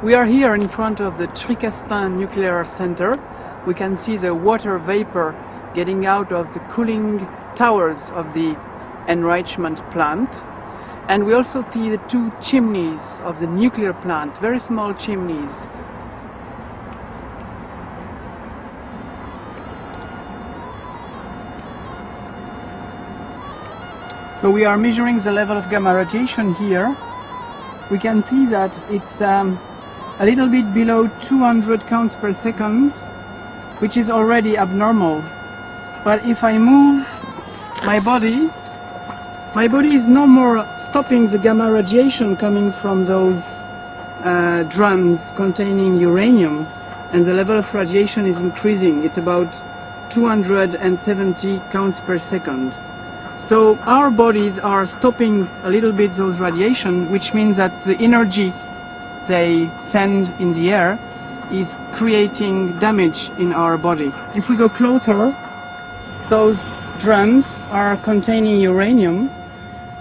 We are here in front of the Tricastin Nuclear Center. We can see the water vapor getting out of the cooling towers of the enrichment plant. And we also see the two chimneys of the nuclear plant, very small chimneys. So we are measuring the level of gamma radiation here. We can see that it's a little bit below 200 counts per second, which is already abnormal. But if I move my body is no more stopping the gamma radiation coming from those drums containing uranium, and the level of radiation is increasing. It's about 270 counts per second. So our bodies are stopping a little bit those radiation, which means that the energy they send in the air is creating damage in our body. If we go closer, those drums are containing uranium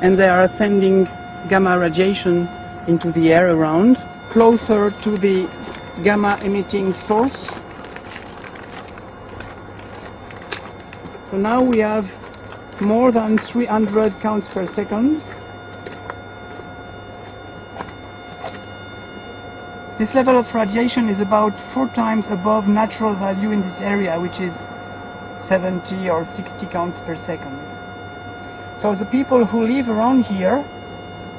and they are sending gamma radiation into the air around, closer to the gamma emitting source. So now we have more than 300 counts per second. This level of radiation is about 4 times above natural value in this area, which is 70 or 60 counts per second. So the people who live around here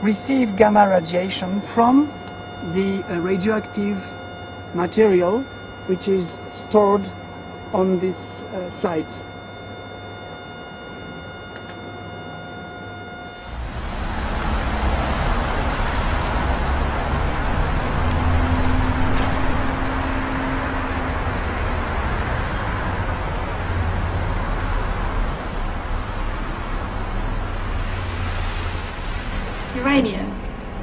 receive gamma radiation from the radioactive material which is stored on this site. Uranium.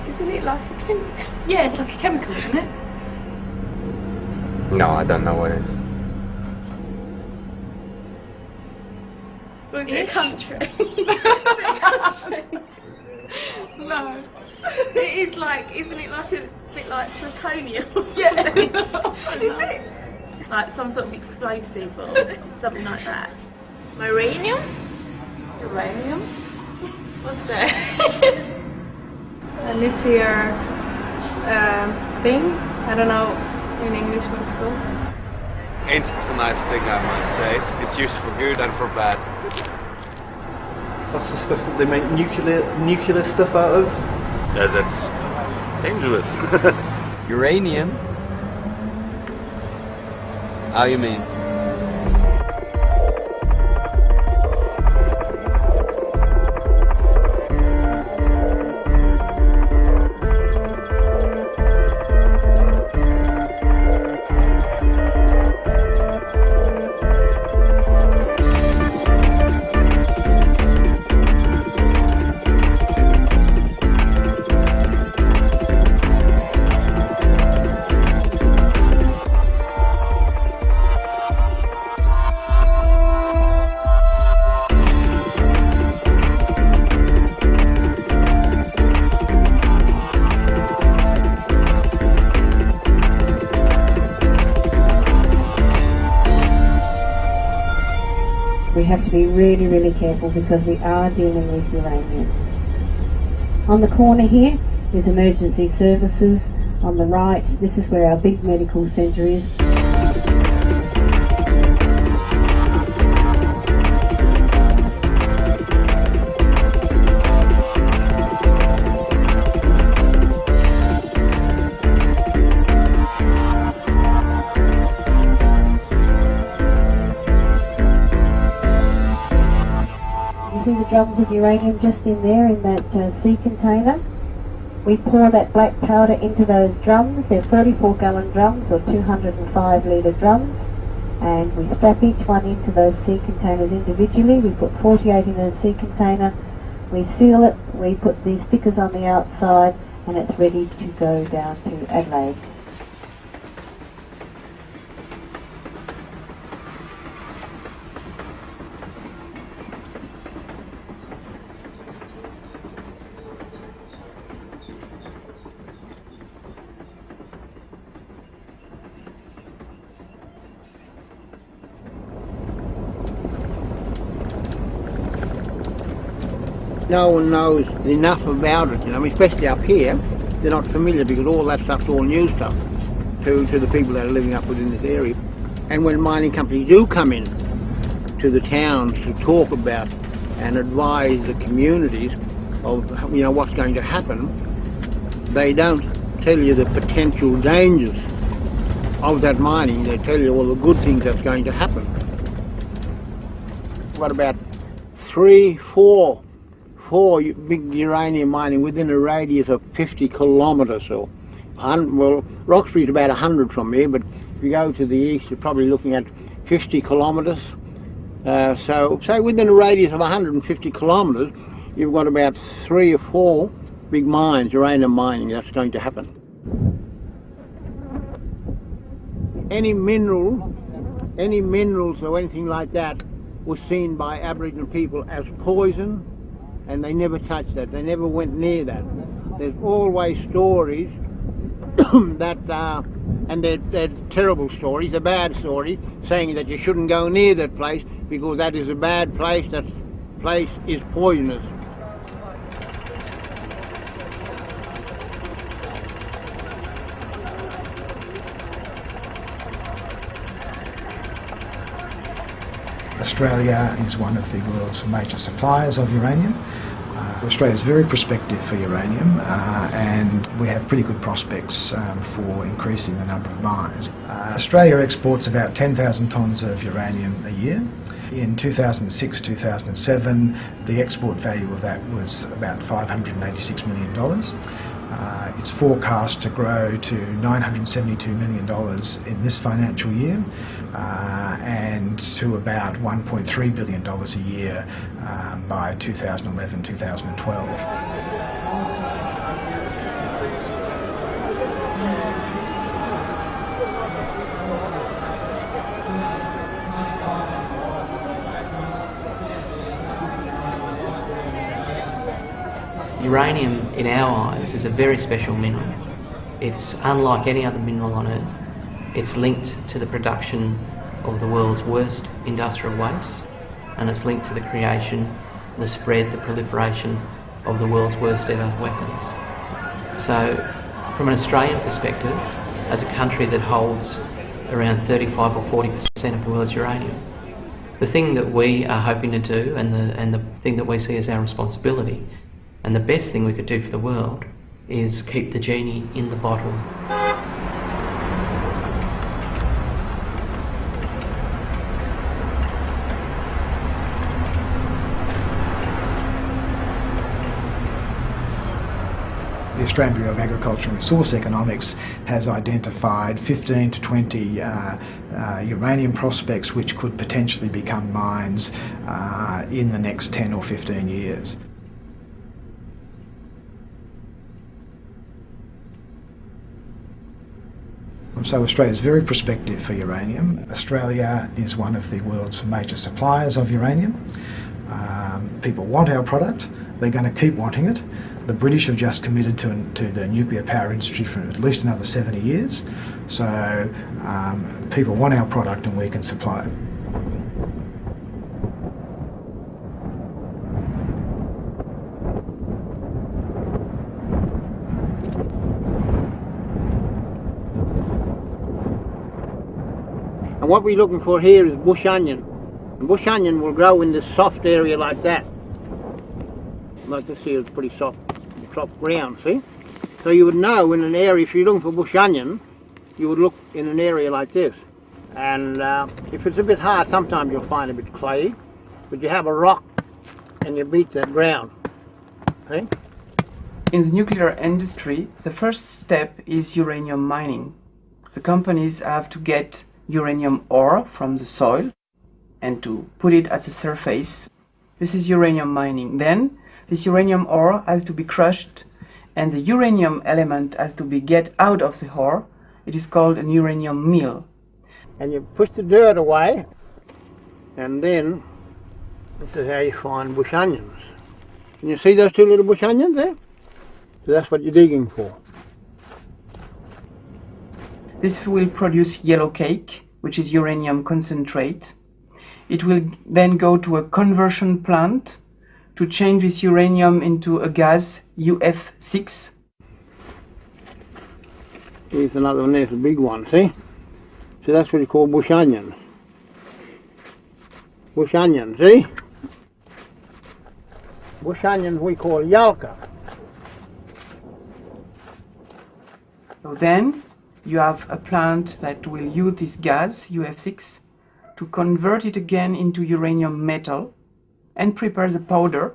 Isn't it like a chemical? Yeah, it's like a chemical, isn't it? No, I don't know what it is. In a country. Is it a country? No. It is like, isn't it like a bit like plutonium? Yeah. Is it? Like some sort of explosive or something like that. Uranium? Uranium? What's that? A nuclear thing. I don't know in English what it's called. It's a nice thing, I might say. It's used for good and for bad. That's the stuff that they make nuclear stuff out of? Yeah, that's dangerous. Uranium? How you mean? We have to be really, really careful because we are dealing with uranium. On the corner here is emergency services. On the right, this is where our big medical centre is. See the drums of uranium just in there in that sea container. We pour that black powder into those drums. They're 44-gallon drums or 205-litre drums, and we strap each one into those sea containers individually. We put 48 in a sea container, we seal it, we put these stickers on the outside, and it's ready to go down to Adelaide. no one knows enough about it, you know, especially up here. They're not familiar because all that stuff's all new stuff to the people that are living up within this area. And when mining companies do come in to the towns to talk about and advise the communities of, you know, what's going to happen, they don't tell you the potential dangers of that mining. They tell you all the good things that's going to happen. What about four big uranium mining within a radius of 50 kilometres or, well, Roxbury's about 100 from here, but if you go to the east, you're probably looking at 50 kilometres. So, say within a radius of 150 kilometres, you've got about 3 or 4 big mines, uranium mining, that's going to happen. Any minerals or anything like that was seen by Aboriginal people as poison, and they never touched that. They never went near that. There's always stories that, and they're terrible stories, they're bad stories, saying that you shouldn't go near that place because that is a bad place, that place is poisonous. Australia is one of the world's major suppliers of uranium. Australia is very prospective for uranium and we have pretty good prospects for increasing the number of mines. Australia exports about 10,000 tonnes of uranium a year. In 2006-2007 the export value of that was about $586 million. It's forecast to grow to $972 million in this financial year and to about $1.3 billion a year by 2011-2012. Uranium, in our eyes, is a very special mineral. It's unlike any other mineral on Earth. It's linked to the production of the world's worst industrial wastes, and it's linked to the creation, the spread, the proliferation of the world's worst ever weapons. So, from an Australian perspective, as a country that holds around 35 or 40% of the world's uranium, the thing that we are hoping to do, and the thing that we see as our responsibility, and the best thing we could do for the world, is keep the genie in the bottle. The Australian Bureau of Agriculture and Resource Economics has identified 15 to 20 uranium prospects which could potentially become mines in the next 10 or 15 years. So Australia is very prospective for uranium. Australia is one of the world's major suppliers of uranium. People want our product, they're going to keep wanting it. The British have just committed to the nuclear power industry for at least another 70 years. So people want our product and we can supply it. And what we're looking for here is bush onion. And bush onion will grow in this soft area like that. Like this here is pretty soft ground, see? So you would know in an area, if you're looking for bush onion, you would look in an area like this. And if it's a bit hard, sometimes you'll find a bit clayey. But you have a rock and you beat that ground. See? In the nuclear industry, the first step is uranium mining. The companies have to get uranium ore from the soil and to put it at the surface. This is uranium mining. Then this uranium ore has to be crushed and the uranium element has to be get out of the ore. It is called an uranium mill. And you push the dirt away, and then this is how you find bush onions. Can you see those two little bush onions there? So that's what you're digging for. This will produce yellow cake, which is uranium concentrate. It will then go to a conversion plant to change this uranium into a gas, UF6. Here's another one, there's a big one, see? So that's what you call bush onion. Bush onion, see? Bush onions we call yalka. So then you have a plant that will use this gas, UF6, to convert it again into uranium metal and prepare the powder,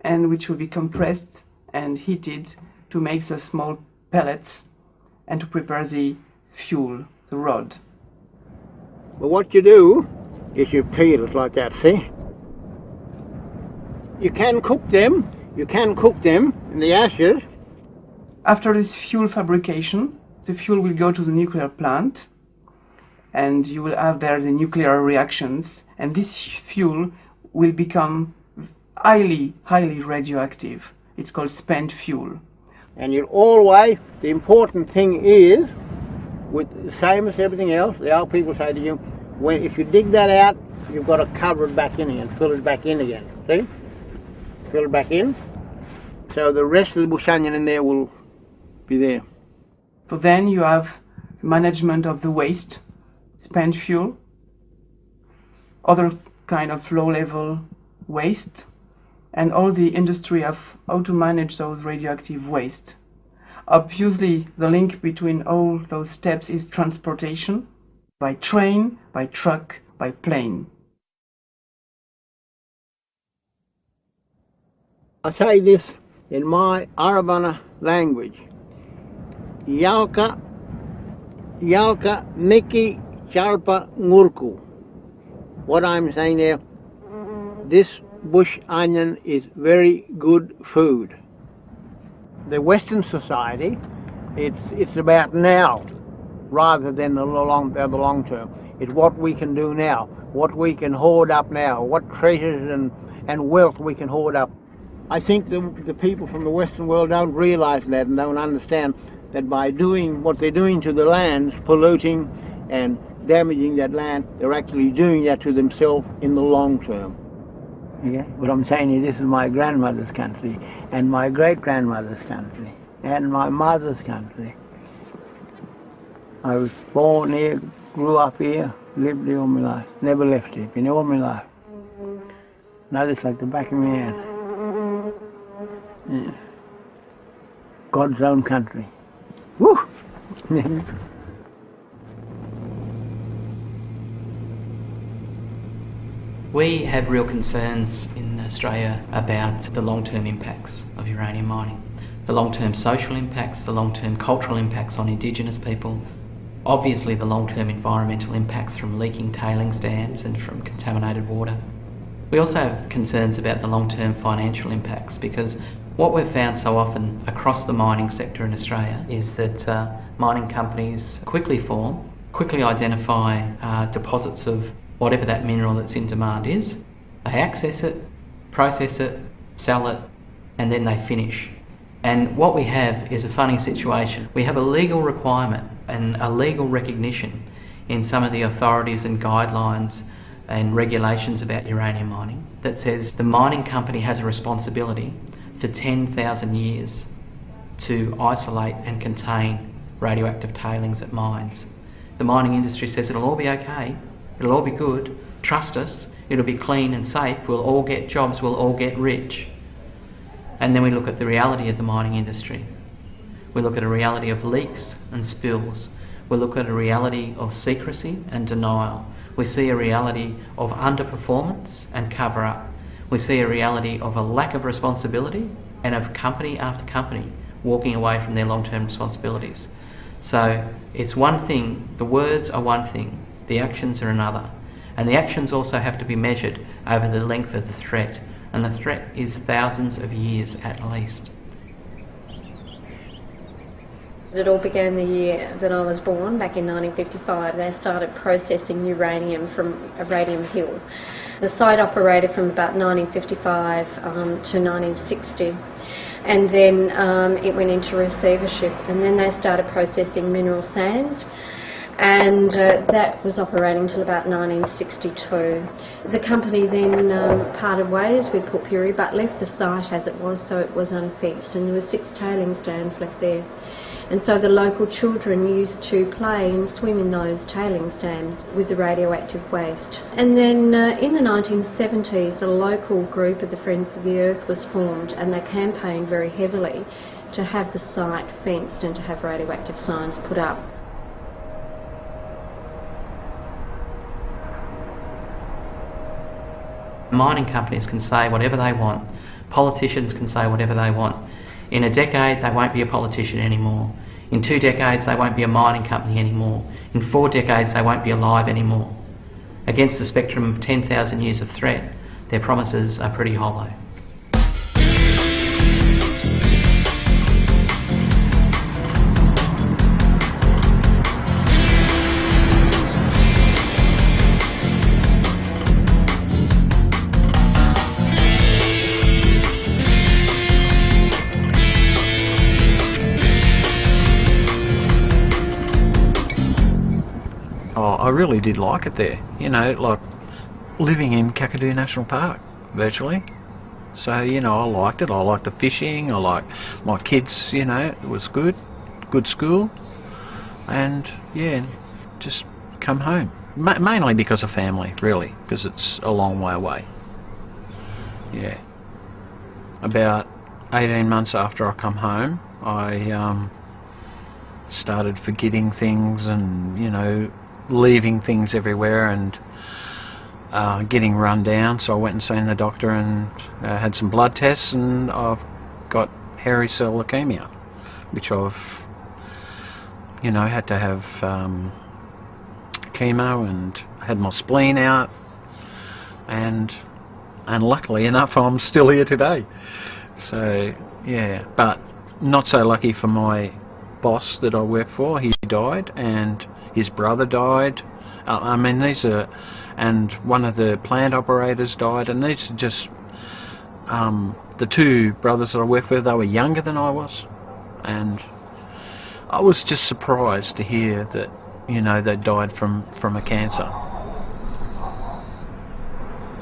and which will be compressed and heated to make the small pellets and to prepare the fuel, the rod. But what you do is you peel it like that, see? You can cook them in the ashes. After this fuel fabrication, the fuel will go to the nuclear plant and you will have there the nuclear reactions, and this fuel will become highly radioactive. It's called spent fuel. And you always, the important thing is, with the same as everything else, the old people say to you, if you dig that out, you've got to cover it back in again, fill it back in again, see? Fill it back in, so the rest of the bush onion in there will be there. So then you have management of the waste, spent fuel, other kind of low-level waste, and all the industry of how to manage those radioactive waste. Obviously, the link between all those steps is transportation, by train, by truck, by plane. I say this in my Aravana language. Yalka Miki Chalpa Ngurku. What I'm saying there, this bush onion is very good food. The Western society, it's about now rather than the long term. It's what we can do now, what we can hoard up now, what treasures and wealth we can hoard up. I think the people from the Western world don't realise that and don't understand that by doing what they're doing to the lands, polluting and damaging that land, they're actually doing that to themselves in the long term. Yeah? What I'm saying is, this is my grandmother's country, and my great-grandmother's country, and my mother's country. I was born here, grew up here, lived here all my life, never left it, been all my life. Now it's like the back of my hand. Yeah. God's own country. Woo! We have real concerns in Australia about the long-term impacts of uranium mining. The long-term social impacts, the long-term cultural impacts on Indigenous people, obviously the long-term environmental impacts from leaking tailings dams and from contaminated water. We also have concerns about the long-term financial impacts, because what we've found so often across the mining sector in Australia is that mining companies quickly form, quickly identify deposits of whatever that mineral that's in demand is. They access it, process it, sell it, and then they finish. And what we have is a funny situation. We have a legal requirement and a legal recognition in some of the authorities and guidelines and regulations about uranium mining that says the mining company has a responsibility for 10,000 years to isolate and contain radioactive tailings at mines. The mining industry says it'll all be okay, it'll all be good, trust us, it'll be clean and safe, we'll all get jobs, we'll all get rich. And then we look at the reality of the mining industry. We look at a reality of leaks and spills. We look at a reality of secrecy and denial. We see a reality of underperformance and cover-up. We see a reality of a lack of responsibility and of company after company walking away from their long-term responsibilities. So it's one thing, the words are one thing, the actions are another. And the actions also have to be measured over the length of the threat. And the threat is thousands of years at least. It all began the year that I was born, back in 1955. They started processing uranium from a radium hill. The site operated from about 1955 to 1960. And then it went into receivership, and then they started processing mineral sands. and that was operating till about 1962. The company then parted ways with Port Pirie but left the site as it was, so it was unfenced, and there were 6 tailings dams left there. And so the local children used to play and swim in those tailings dams with the radioactive waste. And then in the 1970s, a local group of the Friends of the Earth was formed, and they campaigned very heavily to have the site fenced and to have radioactive signs put up. Mining companies can say whatever they want. Politicians can say whatever they want. In a decade, they won't be a politician anymore. In 2 decades, they won't be a mining company anymore. In 4 decades, they won't be alive anymore. Against the spectrum of 10,000 years of threat, their promises are pretty hollow. I really did like it there, you know, like living in Kakadu National Park, virtually. So, you know, I liked it. I liked the fishing, I liked my kids, you know, it was good school, and yeah, just come home. Mainly because of family, really, because it's a long way away. Yeah. About 18 months after I come home, I started forgetting things and, you know, leaving things everywhere and getting run down, so I went and seen the doctor and had some blood tests, and I've got hairy cell leukemia, which I've, you know, had to have chemo, and had my spleen out, and luckily enough I'm still here today. So yeah, but not so lucky for my boss that I work for. He died, and his brother died. I mean, these are, and one of the plant operators died, and these are just the 2 brothers that I work with. They were younger than I was, and I was just surprised to hear that, you know, they died from a cancer.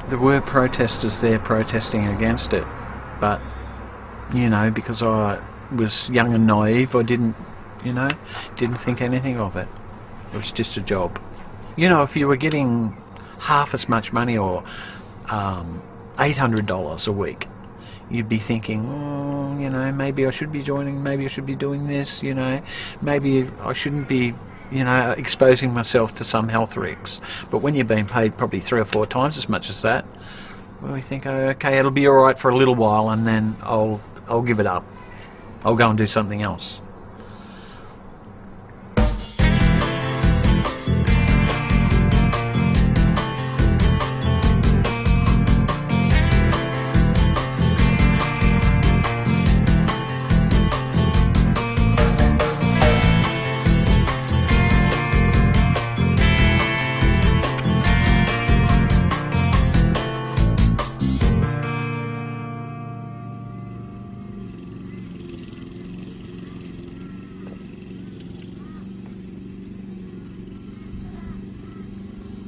There were protesters there protesting against it, but, you know, because I was young and naive, I didn't think anything of it. It was just a job. You know, if you were getting half as much money, or $800 a week, you'd be thinking, oh, you know, maybe I should be joining, maybe I should be doing this, you know, maybe I shouldn't be, you know, exposing myself to some health risks. But when you're being paid probably 3 or 4 times as much as that, well, you think, oh, okay, it'll be alright for a little while, and then I'll give it up. I'll go and do something else.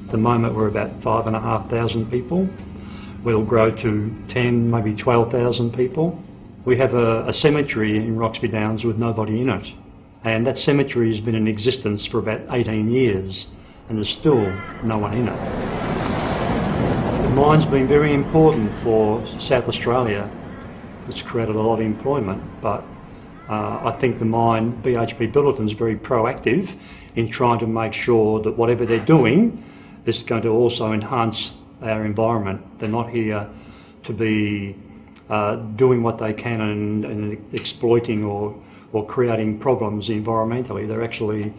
At the moment we're about 5,500 people. We'll grow to 10, maybe 12,000 people. We have a cemetery in Roxby Downs with nobody in it, and that cemetery has been in existence for about 18 years and there's still no one in it. The mine's been very important for South Australia. It's created a lot of employment, but I think the mine, BHP Billiton, is very proactive in trying to make sure that whatever they're doing is going to also enhance our environment. They're not here to be doing what they can and exploiting or creating problems environmentally. They actually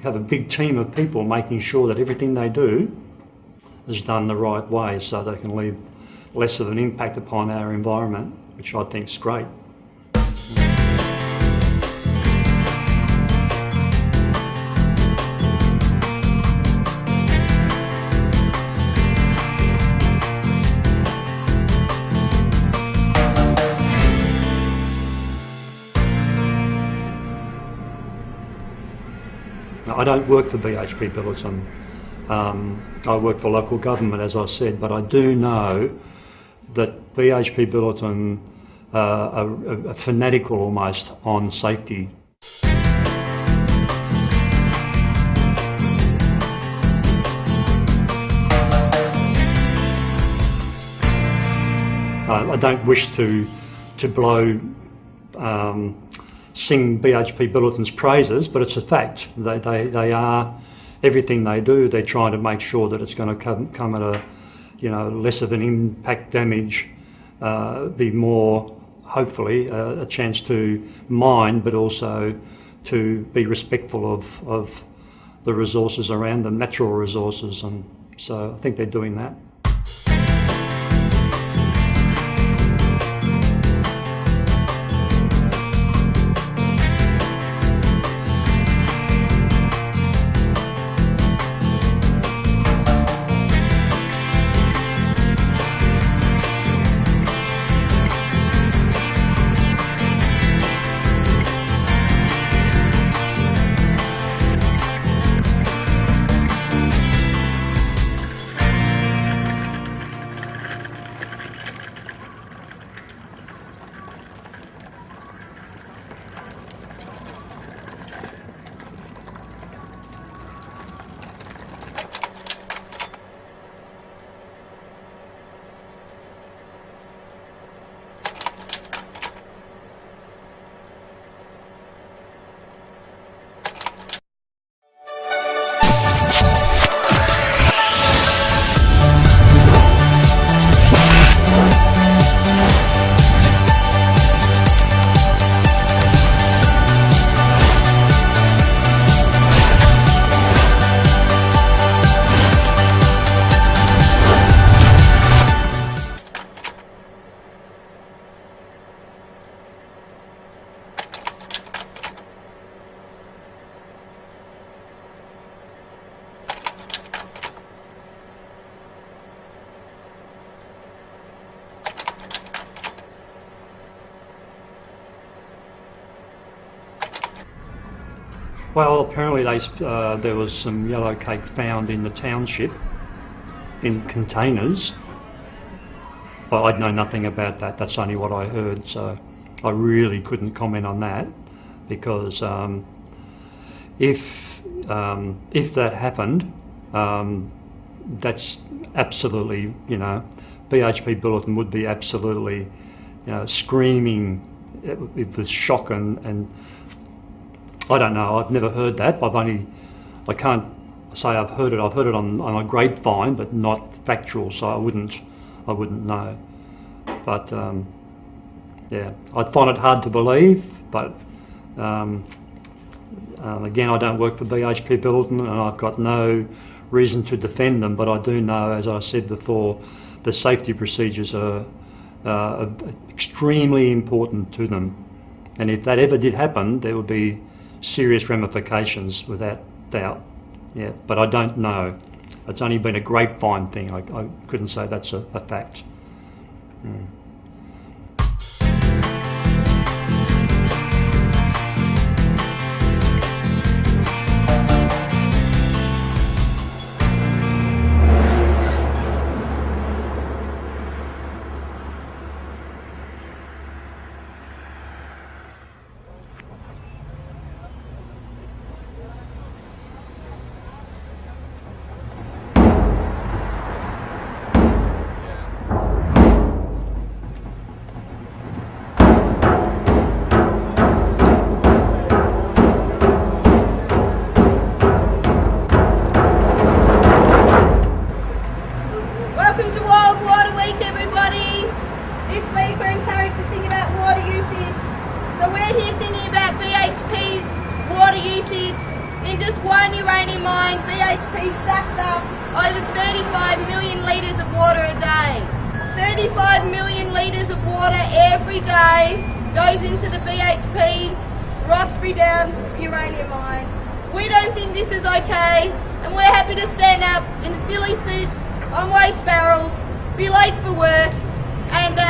have a big team of people making sure that everything they do is done the right way, so they can leave less of an impact upon our environment, which I think is great. I don't work for BHP Billiton. I work for local government, as I said, but I do know that BHP Billiton are fanatical almost on safety. I don't wish to blow, sing BHP Billiton's praises, but it's a fact. They are, everything they do, they're trying to make sure that it's going to come at a, less of an impact damage, be more, hopefully, a chance to mine, but also to be respectful of the resources around them, natural resources, and so I think they're doing that. Well, apparently there was some yellow cake found in the township in containers. But I'd know nothing about that. That's only what I heard, so I really couldn't comment on that, because if that happened, that's absolutely, BHP Billiton would be absolutely, screaming with shock and I don't know. I've never heard that. I can't say I've heard it. I've heard it on a grapevine, but not factual, so I wouldn't know. But yeah, I find it hard to believe. But again, I don't work for BHP Billiton, and I've got no reason to defend them. But I do know, as I said before, the safety procedures are extremely important to them. And if that ever did happen, there would be serious ramifications without doubt. Yeah, but I don't know. It's only been a grapevine thing. I couldn't say that's a fact. In just one uranium mine, BHP sucks up over 35 million litres of water a day. 35 million litres of water every day goes into the BHP Roxbury Downs uranium mine. We don't think this is okay, and we're happy to stand up in silly suits on waste barrels, be late for work, and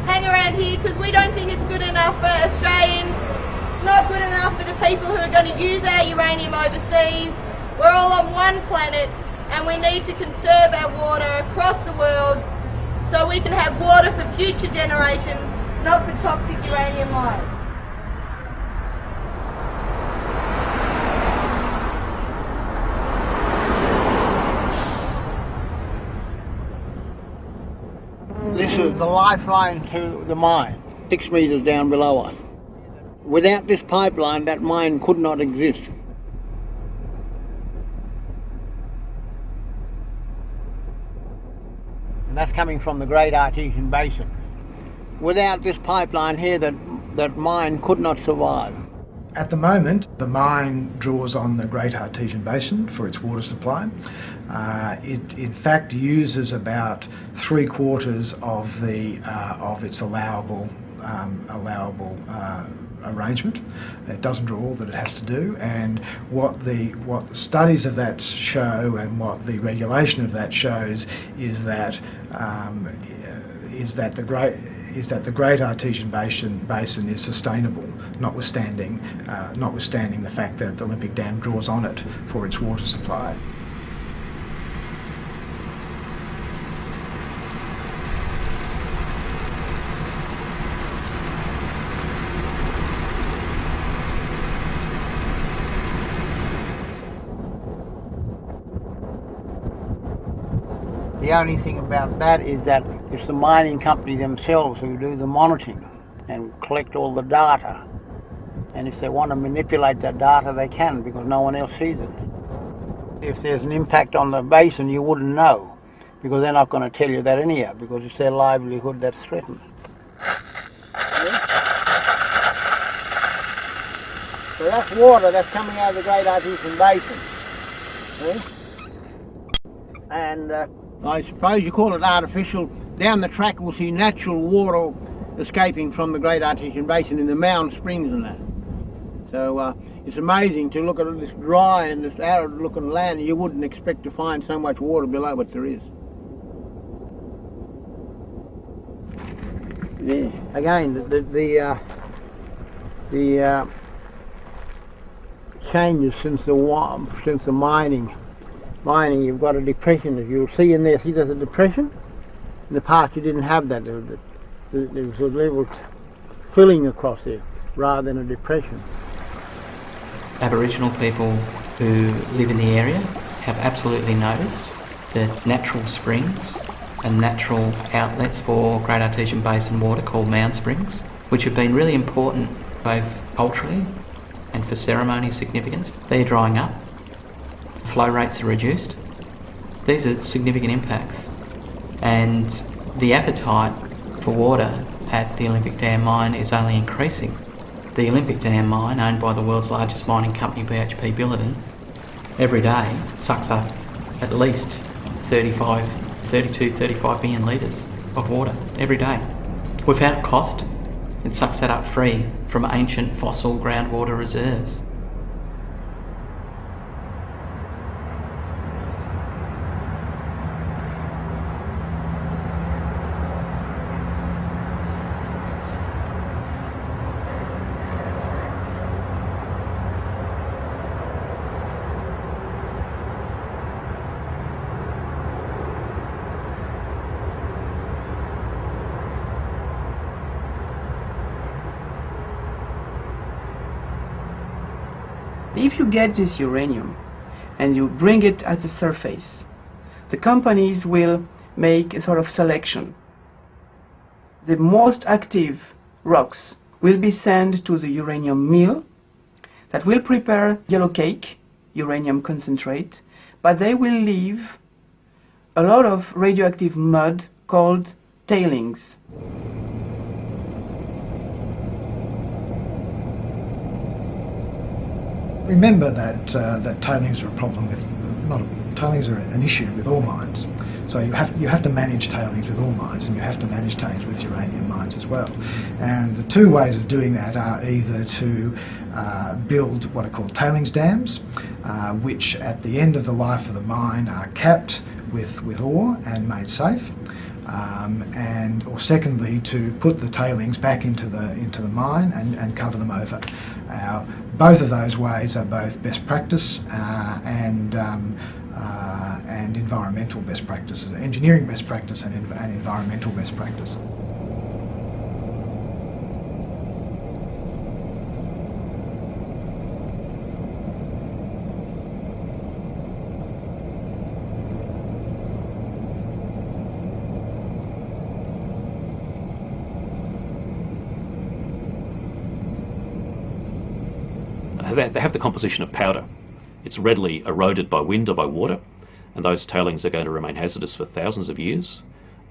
hang around here because we don't think it's good enough for Australians. It's not good enough for the people who are going to use our uranium overseas. We're all on one planet and we need to conserve our water across the world so we can have water for future generations, not for toxic uranium mines. This is the lifeline to the mine, 6 metres down below us. Without this pipeline, that mine could not exist. And that's coming from the Great Artesian Basin. Without this pipeline here, that mine could not survive. At the moment, the mine draws on the Great Artesian Basin for its water supply. It in fact uses about 3/4 of its allowable arrangement. It doesn't draw all that it has to do, and what the studies of that show and what the regulation of that shows is that the Great Artesian Basin is sustainable, notwithstanding the fact that the Olympic Dam draws on it for its water supply. The only thing about that is that it's the mining company themselves who do the monitoring and collect all the data. And if they want to manipulate that data, they can, because no one else sees it. If there's an impact on the basin, you wouldn't know, because they're not going to tell you that anyhow, because it's their livelihood that's threatened. So that's water that's coming out of the Great Artesian Basin. And I suppose you call it artificial. Down the track we'll see natural water escaping from the Great Artesian Basin in the mound springs and that. So it's amazing to look at this dry and this arid looking land. You wouldn't expect to find so much water below, but there is. Yeah. Again, the changes since the mining, you've got a depression, as you'll see in there. See, there's a depression. In the past, you didn't have that. There was a level filling across there, rather than a depression. Aboriginal people who live in the area have absolutely noticed that natural springs and natural outlets for Great Artesian Basin water called mound springs, which have been really important both culturally and for ceremony significance, they're drying up. Flow rates are reduced. These are significant impacts, and the appetite for water at the Olympic Dam mine is only increasing. The Olympic Dam mine, owned by the world's largest mining company, BHP Billiton, every day sucks up at least 32-35 million litres of water every day. Without cost, it sucks that up free from ancient fossil groundwater reserves. If you get this uranium and you bring it at the surface, the companies will make a sort of selection. The most active rocks will be sent to the uranium mill that will prepare yellow cake, uranium concentrate, but they will leave a lot of radioactive mud called tailings. Remember that tailings are a problem with, tailings are an issue with all mines. So you have to manage tailings with all mines, and you have to manage tailings with uranium mines as well. And the two ways of doing that are either to build what are called tailings dams, which at the end of the life of the mine are capped with ore and made safe, or secondly, to put the tailings back into the mine and cover them over. Both of those ways are both best practice and environmental best practices, engineering best practice and environmental best practice. They have the composition of powder. It's readily eroded by wind or by water, and those tailings are going to remain hazardous for thousands of years.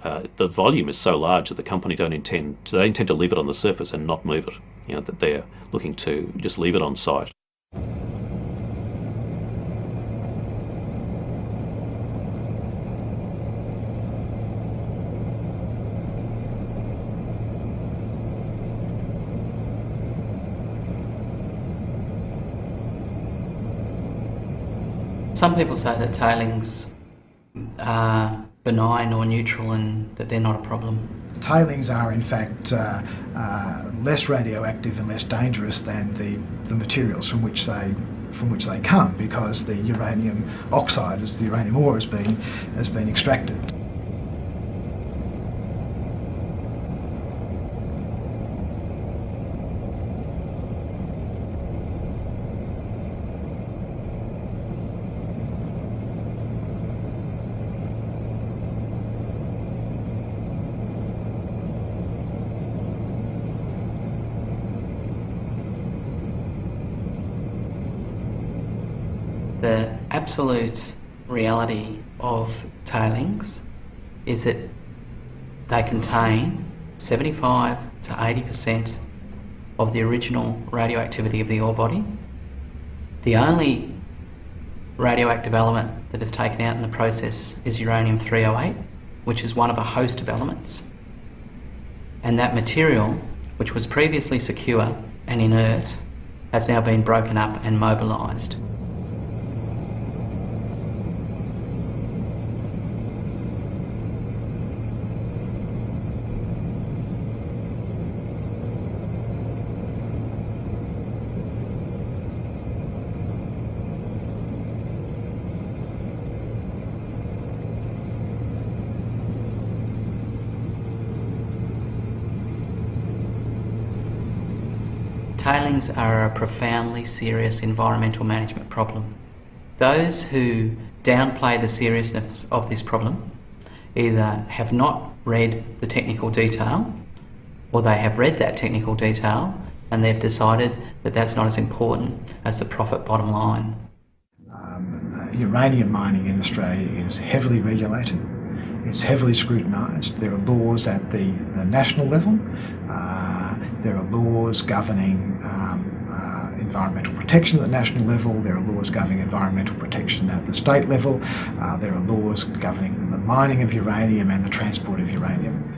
The volume is so large that the company they intend to leave it on the surface and not move it. You know, that they're looking to just leave it on site. Some people say that tailings are benign or neutral and that they're not a problem. Tailings are in fact less radioactive and less dangerous than the materials from which they come, because the uranium oxide, as the uranium ore, has been extracted. The absolute reality of tailings is that they contain 75 to 80% of the original radioactivity of the ore body. The only radioactive element that is taken out in the process is uranium-308, which is one of a host of elements. And that material, which was previously secure and inert, has now been broken up and mobilised. Tailings are a profoundly serious environmental management problem. Those who downplay the seriousness of this problem either have not read the technical detail, or they have read that technical detail and they've decided that that's not as important as the profit bottom line. Uranium mining in Australia is heavily regulated. It's heavily scrutinised. There are laws at the national level. There are laws governing environmental protection at the national level. There are laws governing environmental protection at the state level. There are laws governing the mining of uranium and the transport of uranium.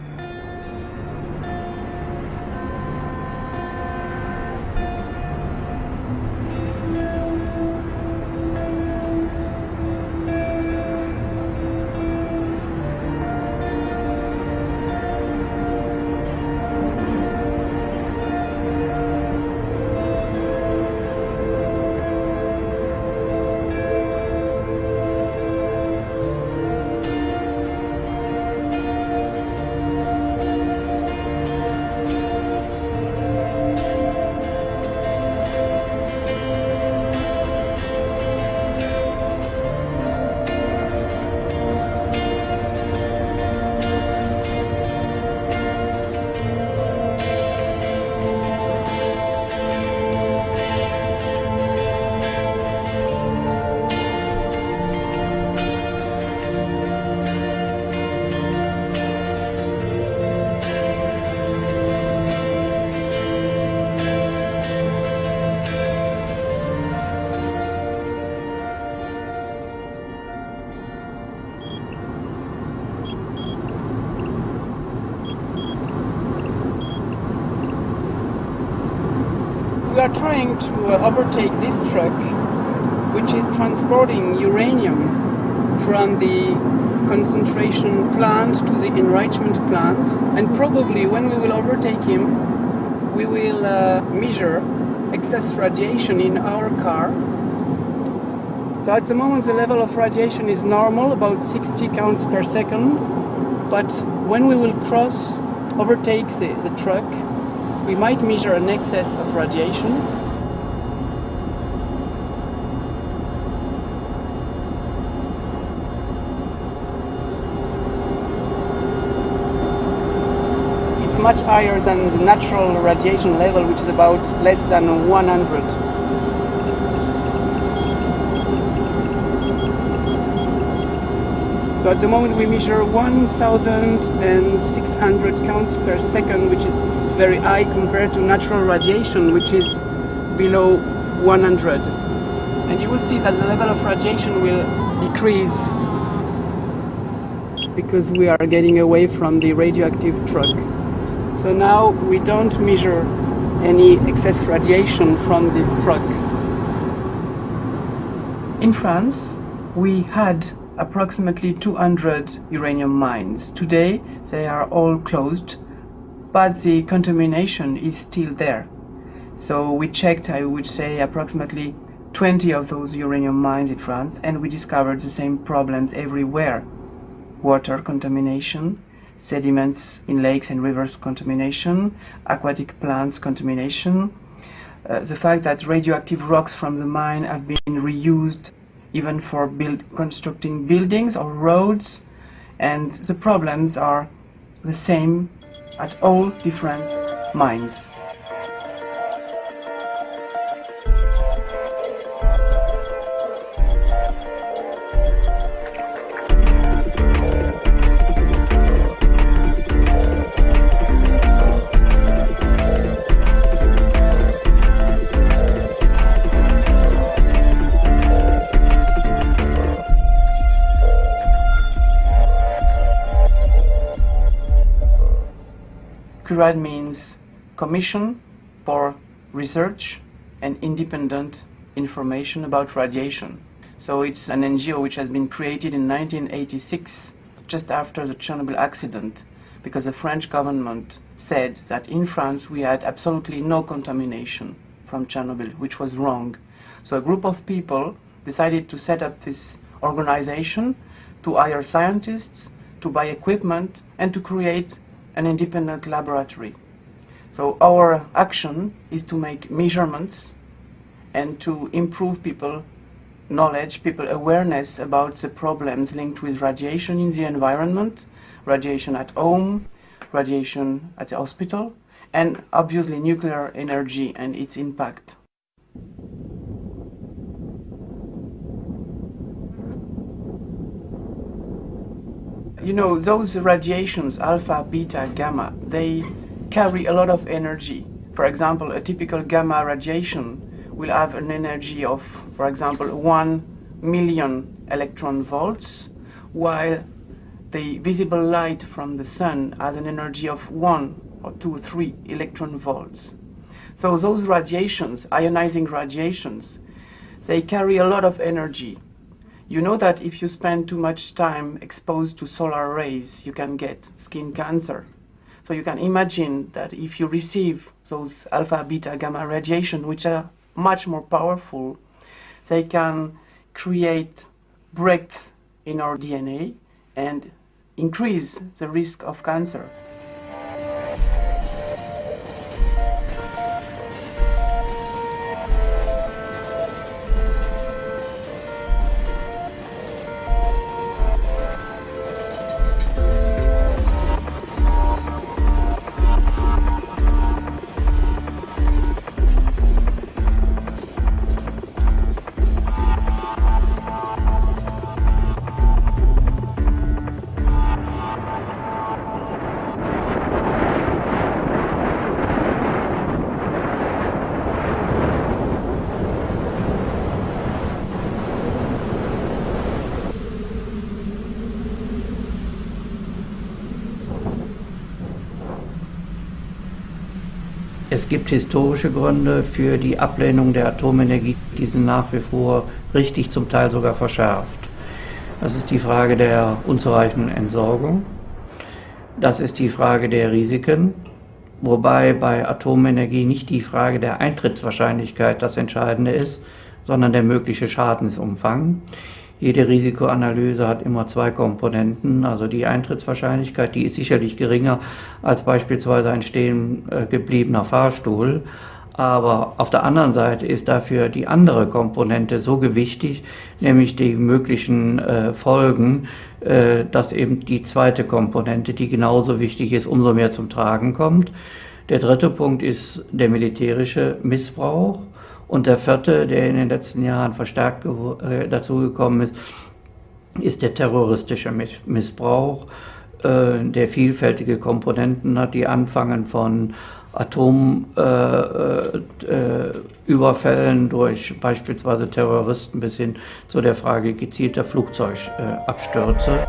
We are trying to overtake this truck, which is transporting uranium from the concentration plant to the enrichment plant, and probably when we will overtake him, we will measure excess radiation in our car. So at the moment the level of radiation is normal, about 60 counts per second, but when we will overtake the truck, we might measure an excess of radiation. It's much higher than the natural radiation level, which is about less than 100. So at the moment we measure 1,600 counts per second, which is very high compared to natural radiation, which is below 100. And you will see that the level of radiation will decrease because we are getting away from the radioactive truck. So now we don't measure any excess radiation from this truck. In France, we had approximately 200 uranium mines. Today they are all closed, but the contamination is still there. So we checked, I would say, approximately 20 of those uranium mines in France, and we discovered the same problems everywhere. Water contamination, sediments in lakes and rivers contamination, aquatic plants contamination, the fact that radioactive rocks from the mine have been reused even for constructing buildings or roads, and the problems are the same at all different mines. CURAD means Commission for Research and Independent Information about Radiation. So it's an NGO which has been created in 1986, just after the Chernobyl accident, because the French government said that in France we had absolutely no contamination from Chernobyl, which was wrong. So a group of people decided to set up this organization, to hire scientists, to buy equipment, and to create an independent laboratory. So our action is to make measurements and to improve people knowledge, people awareness about the problems linked with radiation in the environment, radiation at home, radiation at the hospital, and obviously nuclear energy and its impact. You know, those radiations, alpha, beta, gamma, they carry a lot of energy. For example, a typical gamma radiation will have an energy of, for example, 1 million electron volts, while the visible light from the sun has an energy of 1 or 2 or 3 electron volts. So those radiations, ionizing radiations, they carry a lot of energy. You know that if you spend too much time exposed to solar rays, you can get skin cancer. So you can imagine that if you receive those alpha, beta, gamma radiation, which are much more powerful, they can create breaks in our DNA and increase the risk of cancer. Es gibt historische Gründe für die Ablehnung der Atomenergie, die sind nach wie vor richtig, zum Teil sogar verschärft. Das ist die Frage der unzureichenden Entsorgung. Das ist die Frage der Risiken, wobei bei Atomenergie nicht die Frage der Eintrittswahrscheinlichkeit das Entscheidende ist, sondern der mögliche Schadensumfang. Jede Risikoanalyse hat immer zwei Komponenten, also die Eintrittswahrscheinlichkeit, die ist sicherlich geringer als beispielsweise ein stehen gebliebener Fahrstuhl. Aber auf der anderen Seite ist dafür die andere Komponente so gewichtig, nämlich die möglichen Folgen, dass eben die zweite Komponente, die genauso wichtig ist, umso mehr zum Tragen kommt. Der dritte Punkt ist der militärische Missbrauch. Und der vierte, der in den letzten Jahren verstärkt dazugekommen ist der terroristische Missbrauch, der vielfältige Komponenten hat, die anfangen von Atomüberfällen durch beispielsweise Terroristen bis hin zu der Frage gezielter Flugzeugabstürze.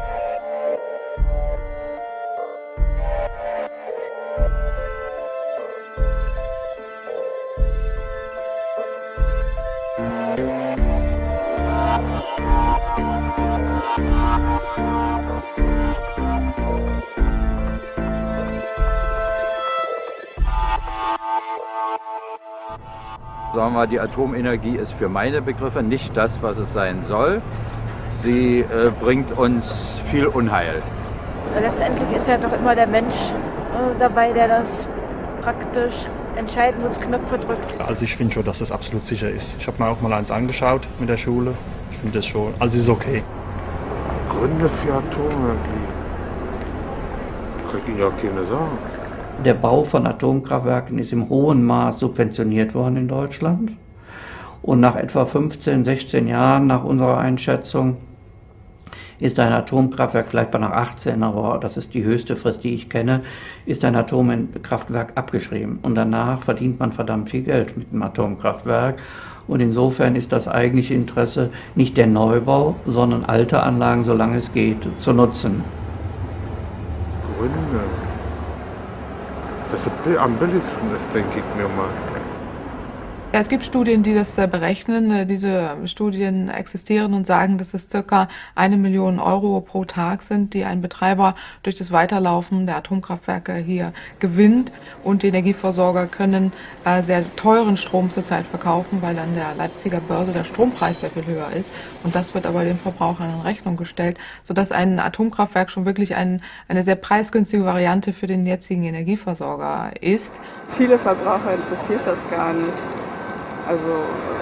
Sagen wir, die Atomenergie ist für meine Begriffe nicht das, was es sein soll. Sie bringt uns viel Unheil. Letztendlich ist ja doch immer der Mensch dabei, der das praktisch entscheiden muss, Knöpfe drückt. Also ich finde schon, dass das absolut sicher ist. Ich habe mir auch mal eins angeschaut mit der Schule. Ich finde das schon, also es ist okay. Gründe für Atomenergie? Kann ich Ihnen ja keine sagen. Der Bau von Atomkraftwerken ist im hohen Maß subventioniert worden in Deutschland. Und nach etwa 15, 16 Jahren nach unserer Einschätzung ist ein Atomkraftwerk, vielleicht nach 18, aber das ist die höchste Frist, die ich kenne, ist ein Atomkraftwerk abgeschrieben. Und danach verdient man verdammt viel Geld mit dem Atomkraftwerk. Und insofern ist das eigentliche Interesse nicht der Neubau, sondern alte Anlagen, solange es geht, zu nutzen. Gründe. Das am billigsten ist, denke ich mir mal. Ja, es gibt Studien, die das berechnen. Diese Studien existieren und sagen, dass es ca. 1 Million Euro pro Tag sind, die ein Betreiber durch das Weiterlaufen der Atomkraftwerke hier gewinnt. Und die Energieversorger können sehr teuren Strom zurzeit verkaufen, weil an der Leipziger Börse der Strompreis sehr viel höher ist. Und das wird aber den Verbrauchern in Rechnung gestellt, sodass ein Atomkraftwerk schon wirklich eine sehr preisgünstige Variante für den jetzigen Energieversorger ist. Viele Verbraucher interessiert das gar nicht. Also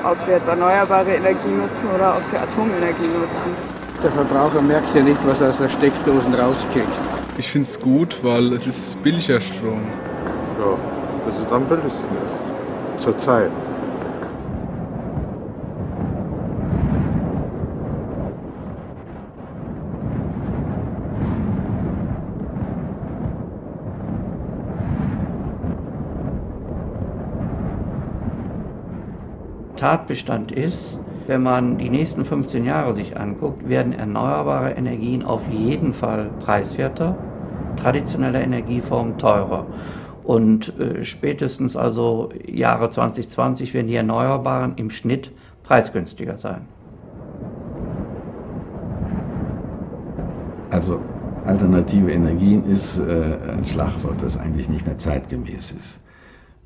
ob sie jetzt erneuerbare Energie nutzen oder ob sie Atomenergie nutzen. Der Verbraucher merkt ja nicht, was er aus der Steckdosen rauskriegt. Ich finde es gut, weil es ist billiger Strom. Ja, das ist am billigsten ist. Zurzeit. Tatbestand ist, wenn man die nächsten 15 Jahre sich anguckt, werden erneuerbare Energien auf jeden Fall preiswerter, traditionelle Energieformen teurer. Und spätestens also Jahre 2020 werden die Erneuerbaren im Schnitt preisgünstiger sein. Also alternative Energien ist ein Schlagwort, das eigentlich nicht mehr zeitgemäß ist.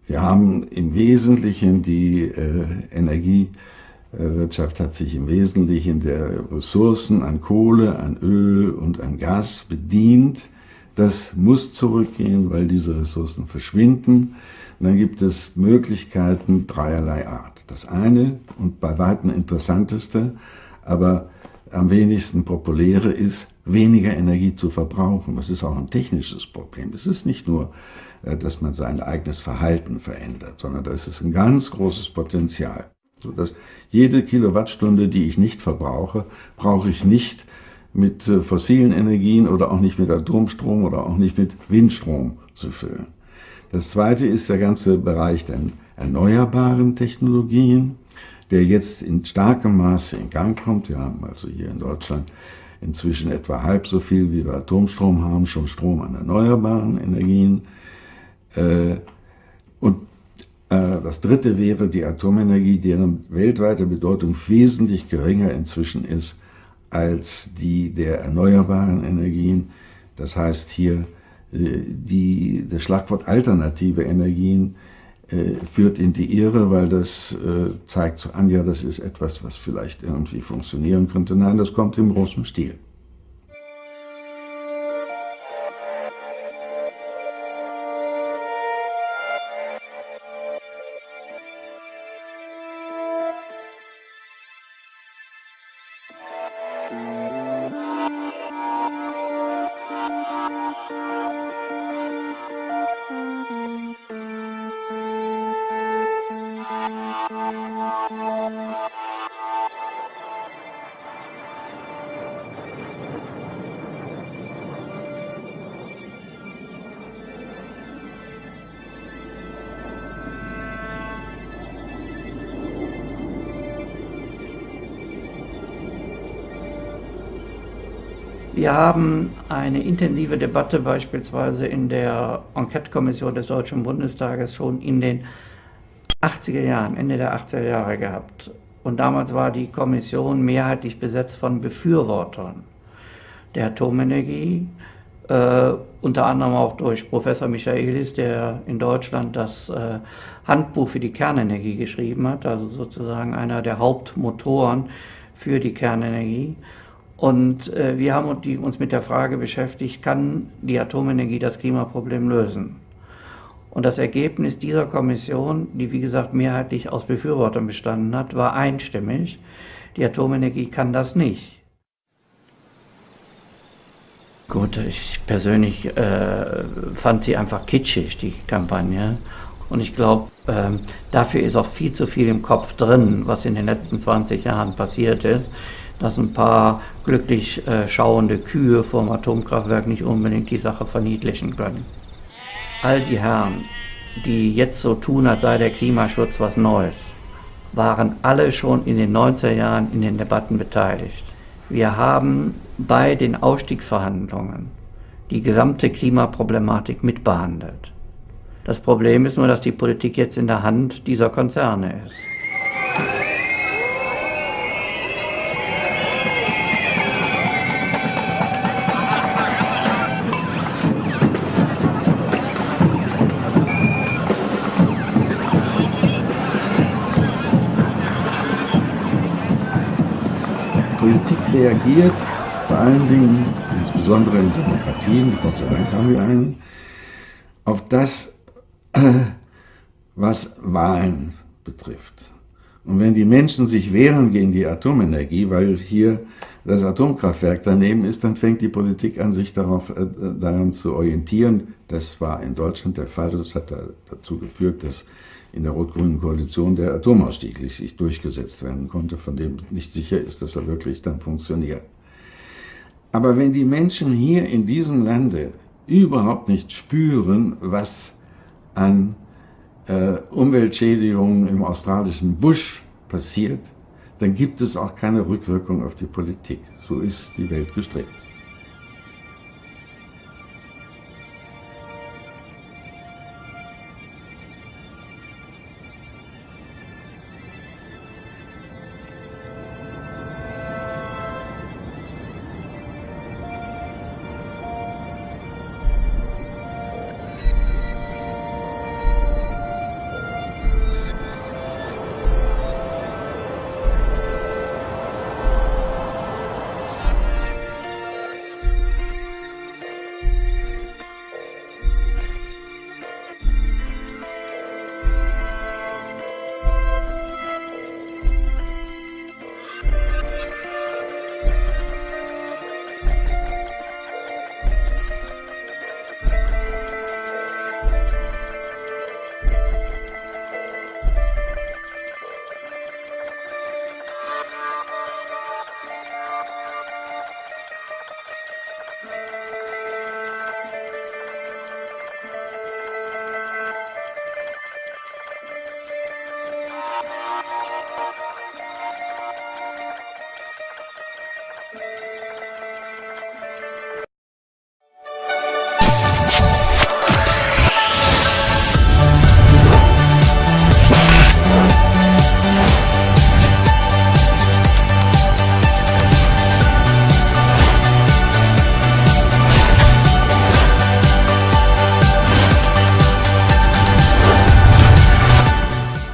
Wir haben im Wesentlichen die Energiewirtschaft hat sich im Wesentlichen der Ressourcen an Kohle, an Öl und an Gas bedient. Das muss zurückgehen, weil diese Ressourcen verschwinden. Und dann gibt es Möglichkeiten dreierlei Art. Das eine und bei weitem interessanteste, aber am wenigsten populäre ist, weniger Energie zu verbrauchen. Das ist auch ein technisches Problem. Es ist nicht nur, dass man sein eigenes Verhalten verändert, sondern das ist ein ganz großes Potenzial. Sodass jede Kilowattstunde, die ich nicht verbrauche, brauche ich nicht mit fossilen Energien oder auch nicht mit Atomstrom oder auch nicht mit Windstrom zu füllen. Das zweite ist der ganze Bereich der erneuerbaren Technologien, der jetzt in starkem Maße in Gang kommt. Wir haben also hier in Deutschland inzwischen etwa halb so viel, wie wir Atomstrom haben, schon Strom an erneuerbaren Energien. Und das dritte wäre die Atomenergie, deren weltweite Bedeutung wesentlich geringer inzwischen ist als die der erneuerbaren Energien. Das heißt hier, das Schlagwort alternative Energien führt in die Irre, weil das zeigt so an, ja, das ist etwas, was vielleicht irgendwie funktionieren könnte. Nein, das kommt im großen Stil. Wir haben eine intensive Debatte beispielsweise in der Enquete-Kommission des Deutschen Bundestages schon in den 80er Jahren, Ende der 80er Jahre gehabt. Und damals war die Kommission mehrheitlich besetzt von Befürwortern der Atomenergie, unter anderem auch durch Professor Michaelis, der in Deutschland das Handbuch für die Kernenergie geschrieben hat, also sozusagen einer der Hauptmotoren für die Kernenergie. Und wir haben uns mit der Frage beschäftigt, kann die Atomenergie das Klimaproblem lösen? Und das Ergebnis dieser Kommission, die wie gesagt mehrheitlich aus Befürwortern bestanden hat, war einstimmig: Die Atomenergie kann das nicht. Gut, ich persönlich fand sie einfach kitschig, die Kampagne. Und ich glaube, dafür ist auch viel zu viel im Kopf drin, was in den letzten 20 Jahren passiert ist, dass ein paar glücklich schauende Kühe vor dem Atomkraftwerk nicht unbedingt die Sache verniedlichen können. All die Herren, die jetzt so tun, als sei der Klimaschutz was Neues, waren alle schon in den 90er Jahren in den Debatten beteiligt. Wir haben bei den Ausstiegsverhandlungen die gesamte Klimaproblematik mitbehandelt. Das Problem ist nur, dass die Politik jetzt in der Hand dieser Konzerne ist. Politik reagiert vor allen Dingen, insbesondere in Demokratien, Gott sei Dank haben wir einen, auf das, was Wahlen betrifft. Und wenn die Menschen sich wehren gegen die Atomenergie, weil hier das Atomkraftwerk daneben ist, dann fängt die Politik an, sich daran zu orientieren. Das war in Deutschland der Fall. Das hat dazu geführt, dass in der rot-grünen Koalition der Atomausstieg sich durchgesetzt werden konnte, von dem nicht sicher ist, dass er wirklich dann funktioniert. Aber wenn die Menschen hier in diesem Lande überhaupt nicht spüren, was an Umweltschädigungen im australischen Busch passiert, dann gibt es auch keine Rückwirkung auf die Politik. So ist die Welt gestrickt.